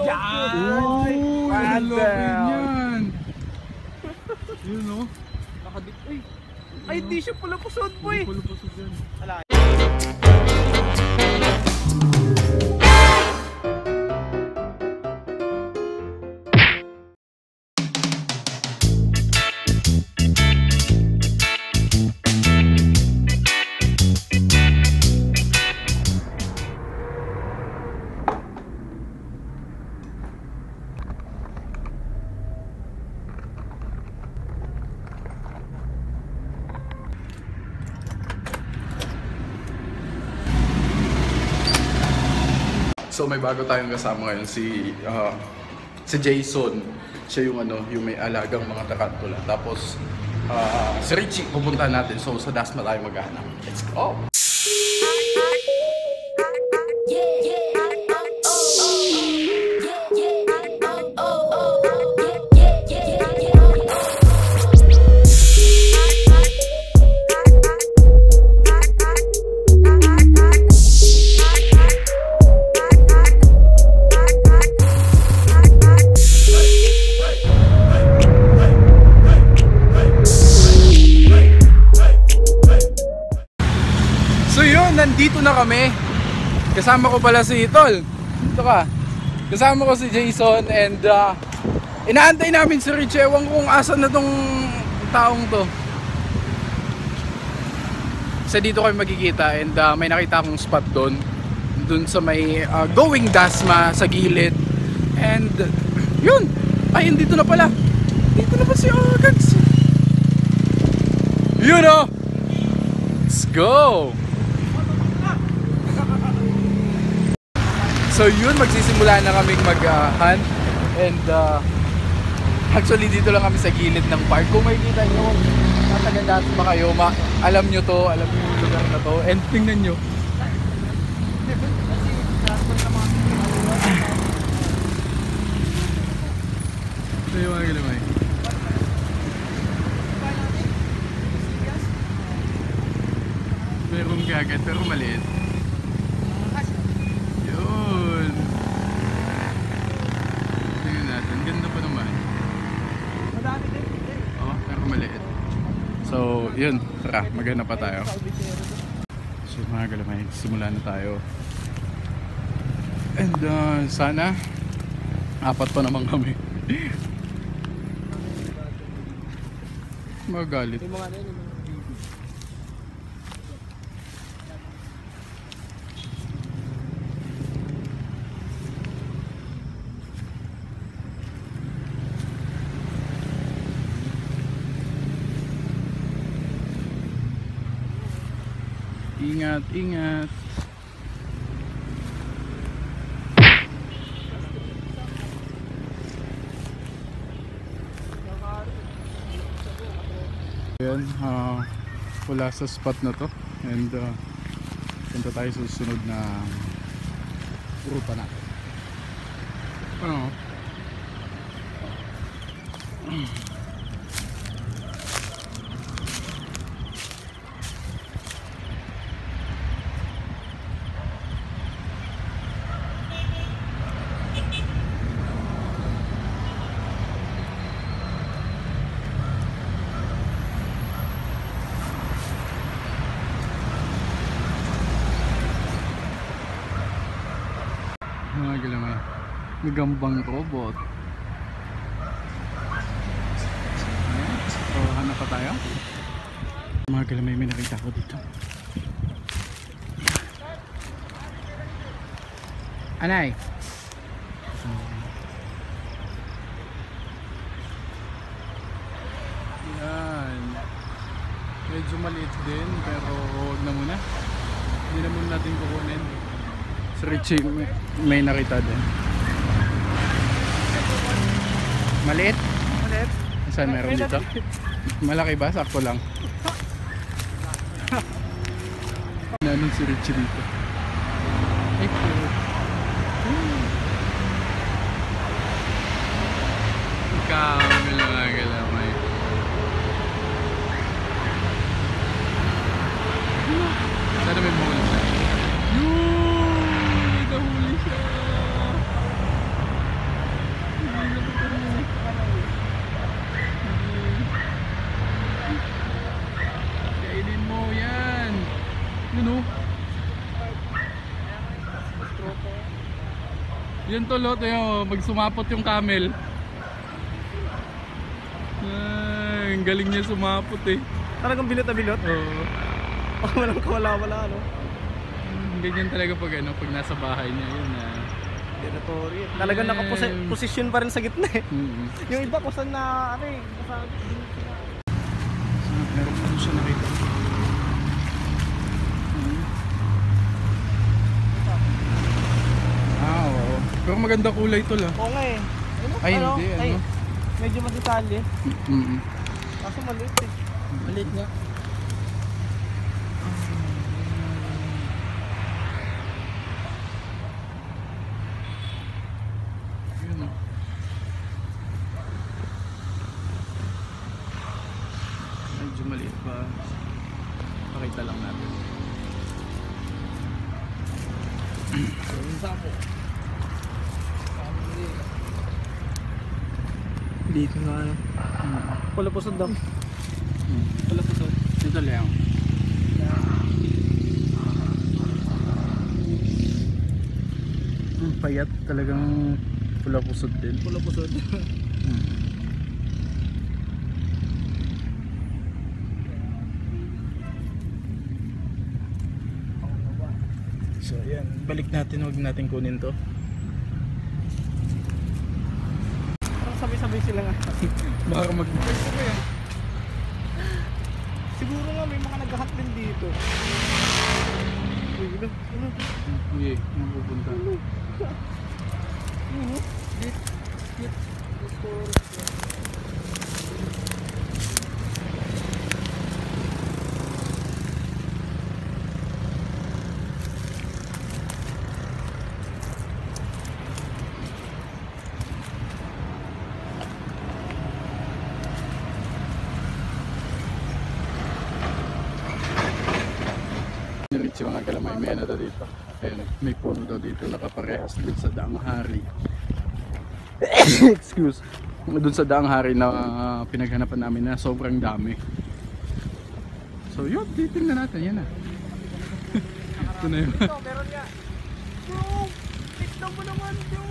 Yan! Ang laki niyan! Yun o. Nakadik. Ay, di siya pala pusod, boy! Pala pasod yan. So may bago tayong kasama ngayon si Jason. Siya yung yung may alagang mga tarantula. Tapos si Richie pupuntahan natin. So sa Dasma tayo maghahanap. Let's go. Nandito na kami. Kasama ko pala si Tol. Ito ka. Kasama ko si Jason and inaantay namin si Rich. Ewan kung asan na tong taong to. Sa dito kami magkikita and may nakita akong spot doon. Doon sa may going Dasma sa gilid. And yun. Ay, dito na pala. Dito na pa si Agags. Yun o. Let's go. So yun, magsisimula na kaming mag-hunt and actually dito lang kami sa gilid ng park. Kung makikita nyo, natagandas pa kayo, alam nyo to, alam nyo yung lugar na to, and tingnan nyo. Ito yung mga gilamay. Merong kagat pero maliit. So, yun. Tara, maghanap pa tayo. So, mga galamay, simula na tayo. And, sana, apat pa naman kami. Magalit. Ingat, ingat. Ayan, wala sa spot na to. And punta tayo sa susunod na ruta na. Mga galamay, may gambang robot. So hanap pa tayo. Mga galamay, may nakita ko dito. Anay. Yan. Medyo maliit din pero huwag na muna. Hindi na muna natin kukunin. Si Richie may nakita din. Maliit? Maliit. Saan meron dito? Malaki ba? Sakto lang. Namin si Richie dito. Ay po. Kamil mga galamay. Sana may mahuli siya. Nahuli siya. Yan tol, oh, tayo, magsumapot yung camel. Ay, ang galing niya sumapot eh. Talagang bilot na bilot. Oo. Walang kawala-wala, no? Ganyan talaga pag ano, pag nasa bahay niya yun na. Territory. Talagang nakaposisyon pa rin sa gitna eh. Yung iba kung saan na, ano eh, Meron po siya nakita. Oo. Pero maganda kulay ito lah. oo nga eh. Ay, hindi, ano? Medyo madetalye. Mm-mm. Kaso maliit eh. Maliit nga. Yun, oh. Medyo maliit pa. Pakita lang natin. Dito nga ano. Pula pusod daw. Pula pusod. Ito lang. Payat talagang pula pusod din. Pula pusod. So ayan, balik natin, huwag natin kunin to. Parang sabay-sabay sila nga. Baka mag... Siguro nga may mga naghahat din dito. Uy, ano? Uy, mapupunta. Diretso mga kalamay, may ano daw dito. Ayan, may puno daw dito nakaparehas dun sa Daang Hari. Excuse. Dun sa Daang Hari na pinaghanapan namin na sobrang dami. So yun, titingnan natin, yan na. Ito na yun. Ito, meron nga. Bro, tignan mo naman, bro.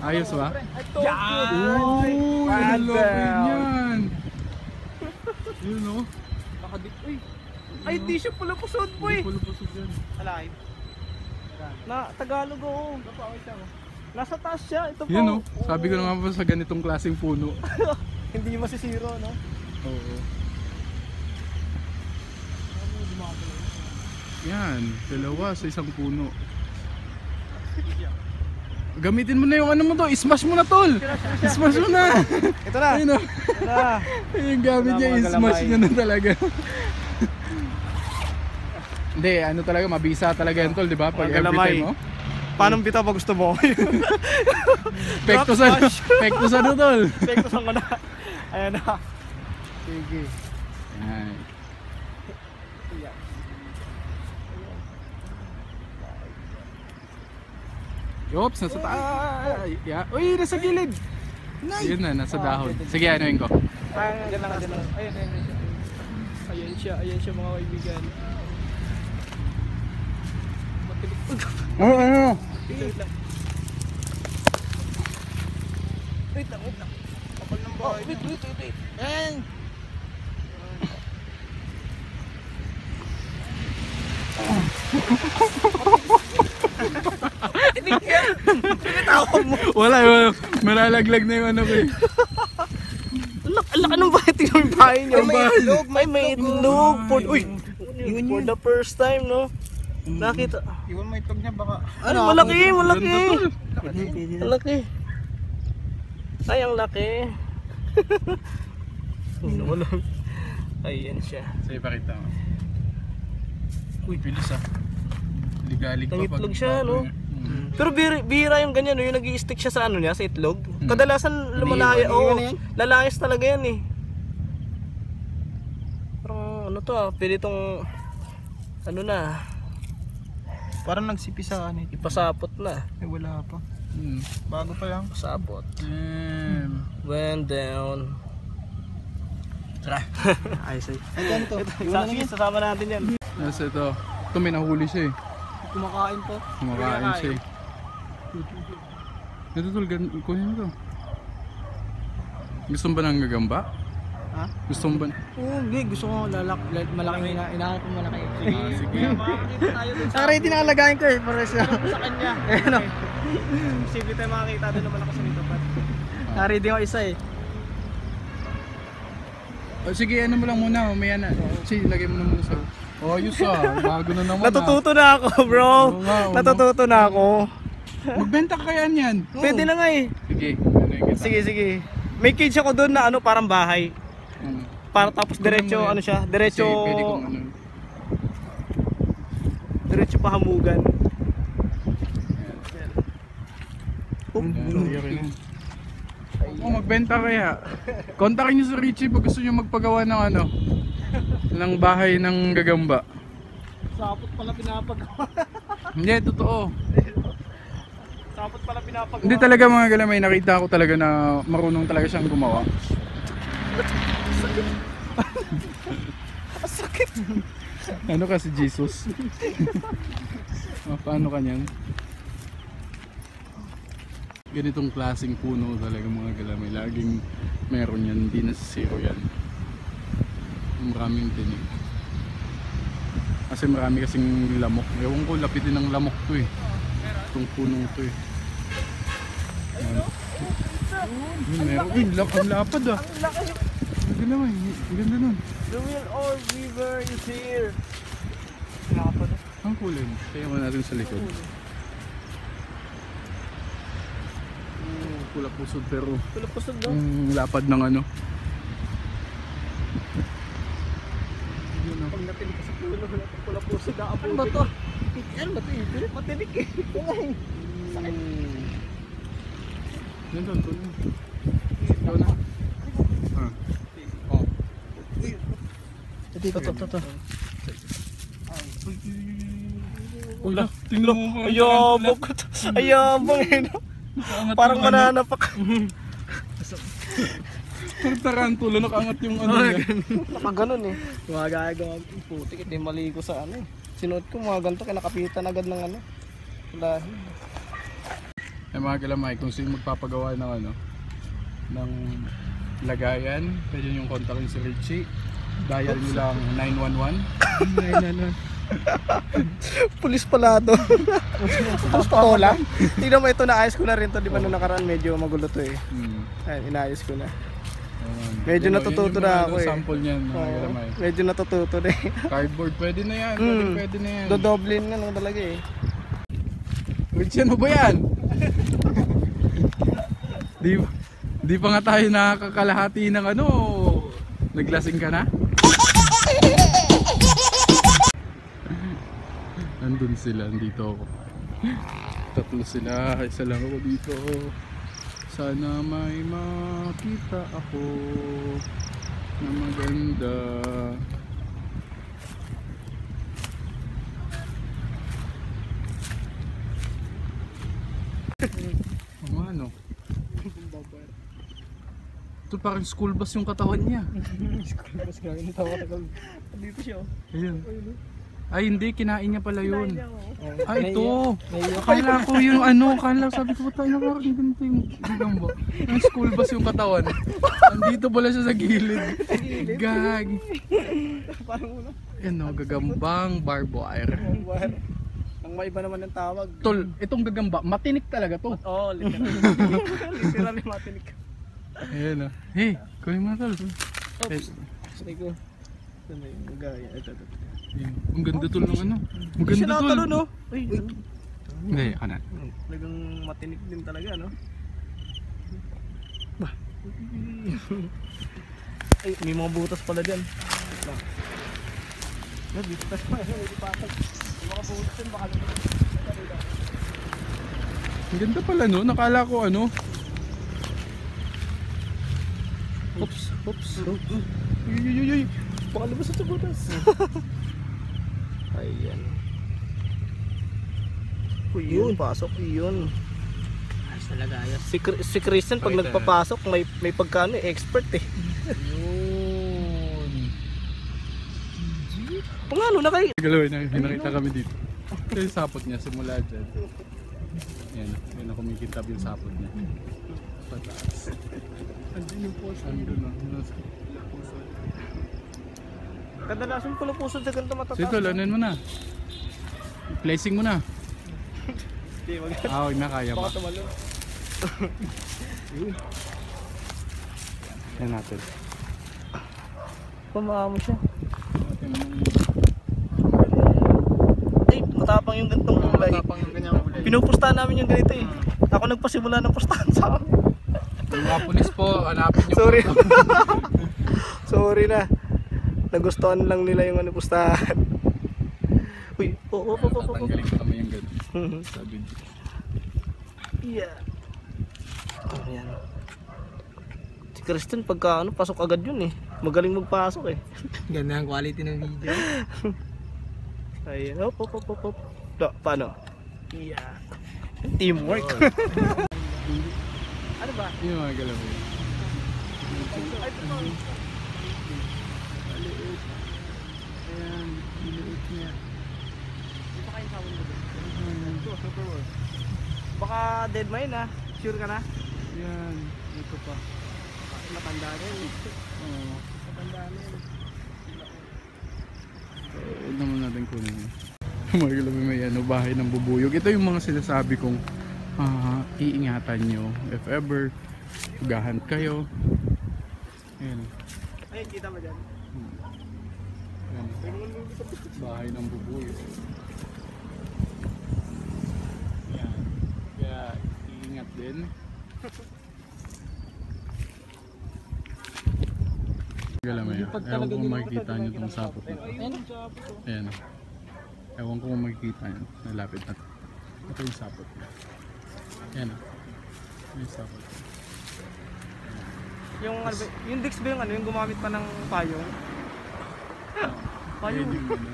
Ayos ba? Ito, Oh, ang laki niyan. Yun o. nakadik. Uy, ay di siya pala pusod, boy. Pulo pusod yan. Alive. Na Tagalog oo. Nasa taas siya, ito po. Yan o. Sabi ko na nga po sa ganitong klaseng puno. Hindi masisiro, no? Oo. Yan, dalawa sa isang puno. Gamitin mo na yung ano mo to, smash mo na tol! Smash mo na! Ito na. Ayun o. Ito na. Yung gamit Wala, niya, mga smash galamay. niya na talaga. Hindi, ano talaga, mabisa talaga yan tol, di ba? Pag Mga galamay. everytime mo. Paano bitaw pa gusto mo? Pekto sa Smash. pekto sa ano tol. Pekto sa na. Ayan na. Sige. Yan. Oops, nasa taas. Yeah. Uy, nasa gilid. Yun na, nasa dahon. Sige, anuin ko. Diyan lang, diyan lang. Ayan siya mga kaibigan. Matilig. Oo, ano? Wait lang. Wait lang. Kapal ng bahay. Wait. Ayan. Tinitawag mo. Wala, malalaglag na yung ano ko eh. Ang laki ng bahay. Tingnan yung bahay niyo. Ang bahay. May itlog. Uy, for the first time, no? Nakita. Iwan mo itlog niya baka. Ano? Malaki. Ganda, tol. Malaki. Ay, ang laki. Wala. Ayan siya. Sige, pakita mo. Uy, bilis ah. Ligalig pa Nangitlog siya, no? Mm. Pero bihira yung ganyan, no? Yung nag-i-stick siya sa ano niya, sa itlog. Kadalasan lumalaya, Iniiwan na yan? lalayas talaga yan eh. Parang ano to pwede tong ano na, Parang nagsipi sa ano. ipasapot na. Eh wala pa. Mm. Bago pa lang. Pasapot. Went down. Tara. Ayos ay. Ito to. Iwan na lang yan. Sasama natin yan. Nasa ito. Ito may nahuli siya eh. Kumakain po. Kumakain siya eh. Ito tol, kunin mo to. Gusto mo ba ng gagamba? Ha? Gusto mo ba? Oo, hindi. Gusto ko malaking inakit ko malaki. Sige. Makakita tayo dun sa... Ready na kalagayin ko eh. Para sa kanya. Ano? Simple tayo makakita doon na malakas nito. Ready ko isa eh. Sige, ano mo lang muna, mamaya na. Sige, lagay mo na muna sa... Oh, ayos bago na naman. Natututo na ako, bro. Oo nga, oo. Natututo na ako. Magbenta ka kaya niyan. Pwede na nga eh. Sige, ano yung kita? Sige. May cage ako doon na ano, parang bahay. Hmm. Para tapos diretso, mo yan. ano siya, diretso... Sige, pwede kong ano. Diretso pahamugan. Oh, magbenta kaya. Kontakin niyo si Richie pag gusto niyo magpagawa ng ano, ng bahay ng gagamba. Sapot pala pinapagawa. Hindi, totoo. Sapot pala pinapagawa. Hindi talaga mga galamay, nakita ko talaga na marunong talaga siyang gumawa. Sakit. Ano kasi Jesus? Paano ka niyan? Ganitong klaseng puno talaga mga galamay. Laging meron yan, hindi nasisiro yan. Maraming tinig. Kasi marami kasing lamok. Ewan ko, lapitin ng lamok to eh. Itong punong to eh. Ayan. Meron. Uy, ang lapad ah. Ang galamay, ang ganda nun. The Will Or River is here. Lapad. Ang kulay. Kaya mo natin sa likod. Pula pusod pero Pula pusod daw. lapad ng ano. Pag natinig ka sa pulo, pula pusod na apo. Ano ba to? Ano ba to? Matinig eh. Sakit. Yan doon, doon. Doon na. Ah. Oh. Ito. Uy, tingnan mo. Ayabang ko to. Ayabang eh. Parang mananapak. Parang tarantula, nakaangat yung ano niya. Nakaganon eh. Gumagagawag. Putik, hindi maligo sa ano eh. Sinuot ko mga ganito, kinakapitan agad ng ano. Lahi. Ay mga galamay, kung sino magpapagawa ng ano, ng lagayan, pwede yung kontakin si Richie. Dial nyo lang 911. Pulis pala to. Pulis pa to lang. Tingnan mo ito, naayos ko na rin to. Di ba nung nakaraan medyo magulo to eh. Ayun, inaayos ko na. Medyo natututo na ako eh. Sample niyan mga galamay. Medyo natututo na eh. Cardboard, pwede na yan. Pwede na yan. Dodoblin nga lang talaga eh. Richie, ano ba yan? Di pa nga tayo nakakalahati ng ano. Naglasing ka na? Nandun sila, nandito ako. Tatlo sila, isa lang ako dito. Sana may makita ako na maganda. Ano? Ito parang school bus yung katawan niya. School bus nga, yung tawa-tagal. Dito siya oh. Ayun. Ay hindi, kinain niya pala yun. Oh. Ay ito! Akala ko yung ano, akala sabi ko tayo na parang ganito yung gagamba. Ang school bus yung katawan. Andito pala siya sa gilid. Gag. Parang ulo. Yan o, gagambang barbed wire. Ang maiba naman ng tawag. Tol, itong gagamba, matinik talaga to. Oo, literal. Literal yung matinig. Ayan o. Hey, kunin mo na tol. Oops. Sabi ko. Ito na yung gagaya. Ito. Ayan. Ang ganda tol ng ano. Ang Siya ganda tol. nakatalo no? Uy. Hindi, kanan. Talagang matinig din talaga no? Bah. Ay, may mga butas pala dyan. Dito tayo pa. Dito pa. May mga butas dyan. Baka dito. Ang ganda pala no. Nakala ko ano. Oops. Uy. Baka labas sa butas. Ayan. Uy, yun. Pasok. Yun. Ayos talaga ayos. Si Christian pag Pakita nagpapasok may pagkano expert eh. Yun. Pangano na kayo? Galawin na, nakita kami dito. Ito yung sapot niya simula dyan. Yan na kumikintab yung sapod niya. Pataas. Andun yung puso. Andun na. Kadalasan pala puso sa ganito matataas. So ito, lanin mo na. Placing mo na. Hindi, wag. Huwag na, kaya ba? Baka tumalon. Yan natin. Pumama mo siya. Ay, matapang yung ganitong kulay. Tapang yung ganyang kulay. Pinupustahan namin yung ganito eh. Ako nagpasimula ng pustahan sa akin. Yung mga pulis po, hanapin nyo Sorry. po. Sorry na. Nagustuhan lang nila yung ano pustahan. Uy, oo. Tatanggalin ko naman yung gano'n. Sabi niyo. Yeah. Oh, yan. Si Kristen pagka ano, pasok agad yun eh. Magaling magpasok eh. Ganda ang quality ng video. Ayan, hop. Paano? Yeah. Teamwork. Ano ba? Yung mga galaw mo. Ay, ito. Ayan, iliit niya. Ito kayo sa mundo. Baka dead mine ah. Sure ka na? Yan, ito pa. Matanda rin. Oo. Matanda rin. Huwag naman natin kunin yun. Mga galaw may ano, bahay ng bubuyog. Ito yung mga sinasabi kong iingatan nyo. If ever, gahan kayo. Ayan. Ayun, kita mo dyan. Ayan. Bahay ng bubuyog. Ayan. Kaya iingat din. Galamay. Ewan ko kung makikita nyo itong sapot nito. Ayan. Ewan ko kung makikita nyo. Nalapit na. Ito yung sapot niya. Ayan o. Yung sapot. Yung ano ba, yung Dix ba yung ano, yung gumamit pa ng payong? Payong. Ayan yung ano.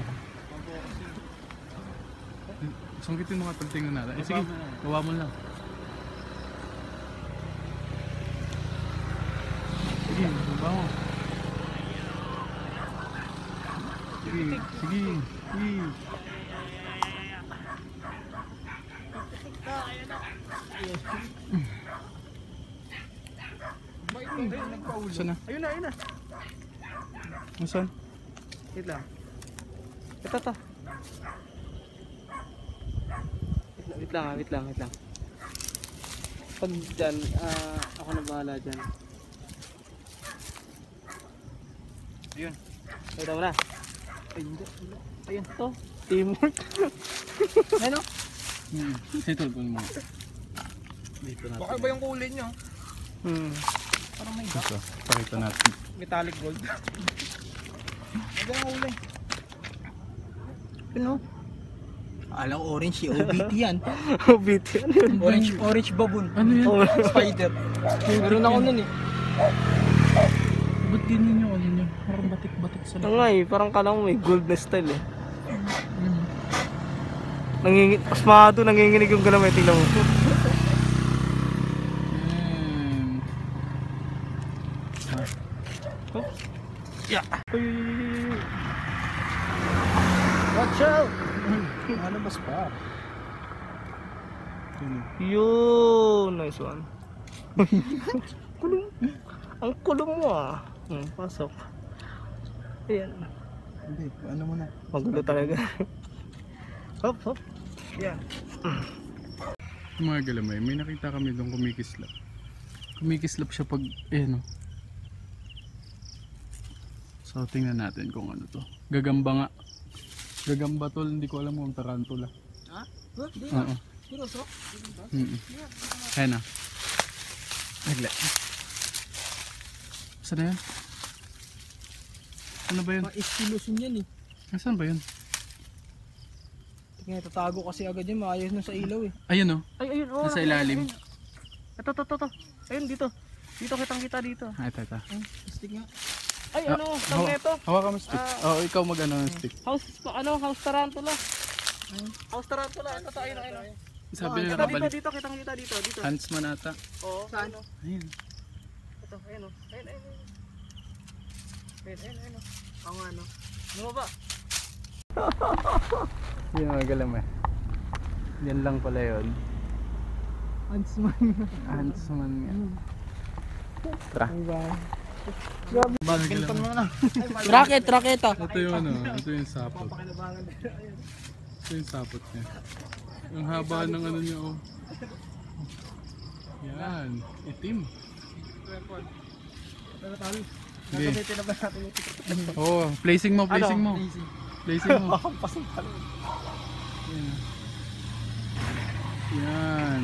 Sungkitin mo ka tingnan natin. Eh sige, gawa mo lang. Sige, gawa mo. Sige, sige. Sige. Saan na? Ayun na. Saan? Wait lang. Ito. Wait lang. Pag dyan, ako na bahala dyan. Ayun. Ito mo na. Ay, hindi. Ayun to. Teamwork. Ano? Settle ko mo. Dito natin. Baka ba yung kulay niya? Parang may Ito, pakita natin. Metallic gold. Ano yung kulay? Ano? Alam ko orange yung OBT yan. Obit yan. Orange baboon. Ano yan? Spider. Meron ako nun eh. Ba't ganyan yung ano nyo? Parang batik-batik sa Ano nga eh, parang kala mo may gold na style eh. Pasmado, nanginginig yung galamay, tingnan mo. Yeah. Watch out! Malabas pa. Yun, nice one. Kulong. Ang kulong mo ah. Pasok. Ayan. Hindi, ano mo na. Magulo talaga. Hop. Yeah. Mga galamay, may nakita kami doon kumikislap. Kumikislap siya pag, no. So tingnan natin kung ano to. Gagamba nga. Gagamba tol, hindi ko alam kung tarantula. Ha? Oo. Seryoso? Ayan na. Nagla. Saan na yan? Ano ba yun? Istilusun yan eh. Nasaan ba yun? Tingnan, tatago kasi agad yan. Maayos na sa ilaw eh. Ayun oh. Ayun, oh. Nasa ilalim. Ito. Ayun, dito. Dito kitang-kita dito. Ito. Stick nga. Ay, ano, tang neto. Hawak ka mo stick. Ikaw mag-ano ng stick. House tarantula. House tarantula. Ito, ayun. Sabi nila Ito, kabalik. dito, kitang-kita dito. Hands man ata. Oo, Saan? ano. Ayun. Ito, ayun, oh. Ayun. Ayun, oh. Ang ano. Bumaba. Yan mga galamay. Yan lang pala yun. Huntsman nga. Tara. Kinpan mo na. Racket ah. Ito yung ano, ito yung sapot. Ito yung sapot niya. Ang haba ng ano niya oh. Yan, itim. Okay. Oh, placing mo. Placing mo. Yan.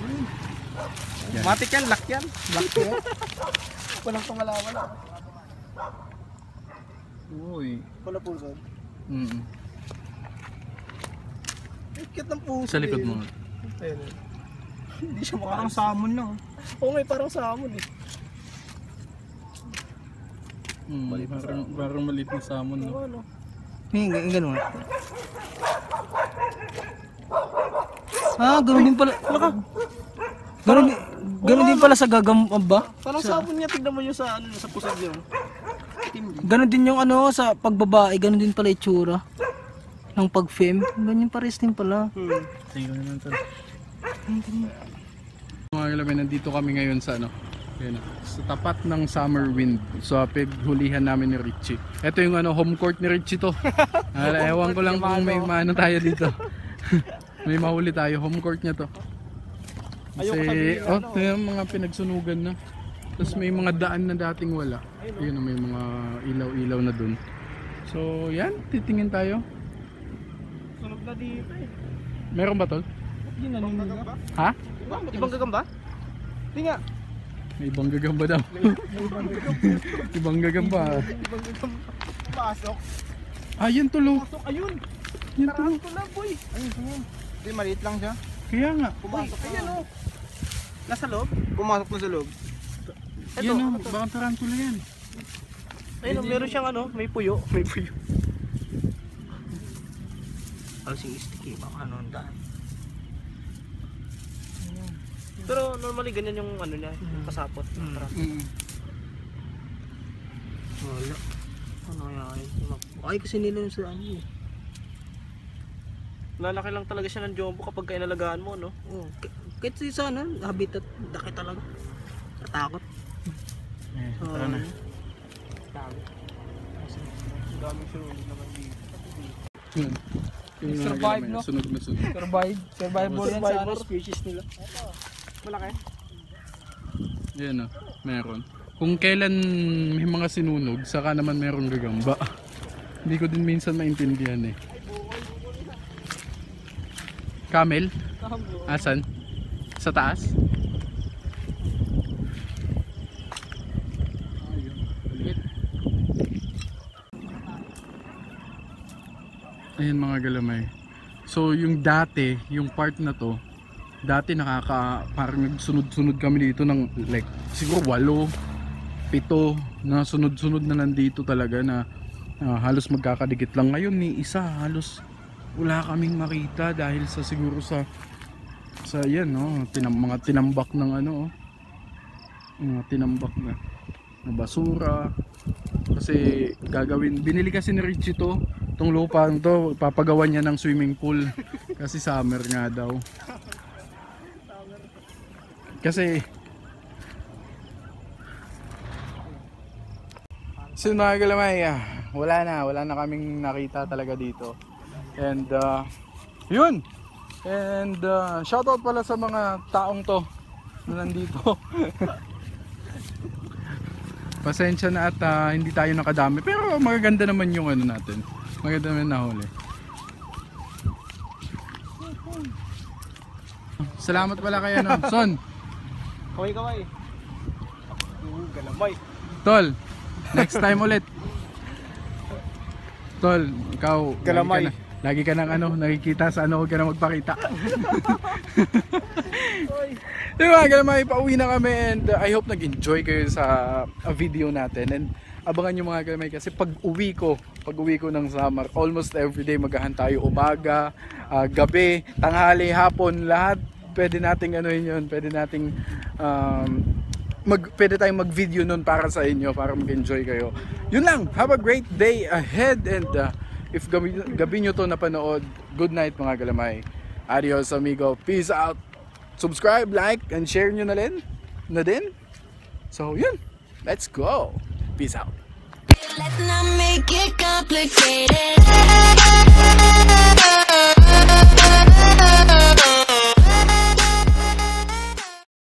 Yan. Matik yan, lock yan. Walang pangalaman. Uy. Wala puso. Ay, cute ng puso. Sa likod mo. Ayun. Hindi siya Parang makakasama. salmon lang. Oo nga, parang salmon eh. Parang maliit na salmon, no? Ano? Ganun. Ganun din pala. Ganun din pala sa gagamba. Parang sabon nga, tignan mo yung sa ano, sa pusag yun. Ganun din yung ano sa pagbabae, ganun din pala itsura. Ng pag-fem, ganyan pares din pala. Tingnan naman ito. Mga kailangan, nandito kami ngayon sa ano, yun, sa tapat ng Summer Wind. So paghulihan namin ni Richie. Ito yung ano, home court ni Richie to. Ewan ko lang kung may maano tayo dito. May mahuli tayo, home court niya to. Kasi, ito yung mga pinagsunugan na. Tapos may mga daan na dating wala. Ayun, may mga ilaw-ilaw na dun. So yan, titingin tayo. Sunog na dito eh. Meron ba tol? Ibang gagamba? Ha? Ibang gagamba? Hindi nga. May ibang gagamba daw. Ibang gagamba. Ibang gagamba. Pasok. Ah, yun tulo. Pasok, ayun. Yun tulo. Ito lang boy. Ayun. Hindi, maliit lang siya. Kaya nga. Pumasok. Ayan o. Nasa loob? Pumasok na sa loob. Ito, Yan o, ano to? baka tarantula yan. Ayun o, meron siyang ano, may puyo. May puyo. Alsing sticky, baka ano ang daan. Pero normally ganyan yung ano niya, yung pasapot. Wala. Ano kaya yun? Ay kasi nila yung sa ano eh. Lalaki lang talaga siya ng jumbo kapag inalagaan mo, no? Oh, kahit sa ano, habitat, laki talaga. Natakot. Tara na. Ang daming sunog naman dito. Yun. Yung mga Survive, gamay, no? Sunog na sunog. Survival yan sa ano, species nila. Malaki? Yan o, meron. Kung kailan may mga sinunog, saka naman merong gagamba. Hindi ko din minsan maintindihan eh. Camel? Asan? Sa taas? Ayan mga galamay. So yung dati, yung part na to, dati parang nagsunod-sunod kami dito ng like siguro 8, 7 na sunod-sunod na nandito talaga na halos magkakadikit lang. Ngayon ni isa halos wala kaming makita dahil sa siguro sa yan no, mga tinambak ng ano, mga tinambak na basura. Kasi binili kasi ni Richie tong lupa to, papagawa niya ng swimming pool kasi summer nga daw. Kasi mga galamay, wala na kaming nakita talaga dito. And yun. And shoutout pala sa mga taong to na nandito. Pasensya na at hindi tayo nakadami, pero magaganda naman yung ano natin. Maganda naman nahuli. Salamat pala kayo no. Son. Kaway. Galamay. Tol, next time ulit. Tol, ikaw Galamay. Lagi ka nang ano, nakikita sa ano, huwag ka na magpakita. Diba, galamay, pauwi na kami and I hope nag-enjoy kayo sa video natin. And abangan nyo mga galamay kasi pag uwi ko ng summer, almost everyday magahan tayo, umaga, gabi, tanghali, hapon, lahat pwede nating ano yun, pwede nating pwede tayong mag-video nun para sa inyo, para mag-enjoy kayo. Yun lang, have a great day ahead and if gabi nyo to napanood, good night mga galamay. Adios amigo, peace out. subscribe, like, and share nyo na din. So, yun. Let's go. Peace out. Let's not make it complicated.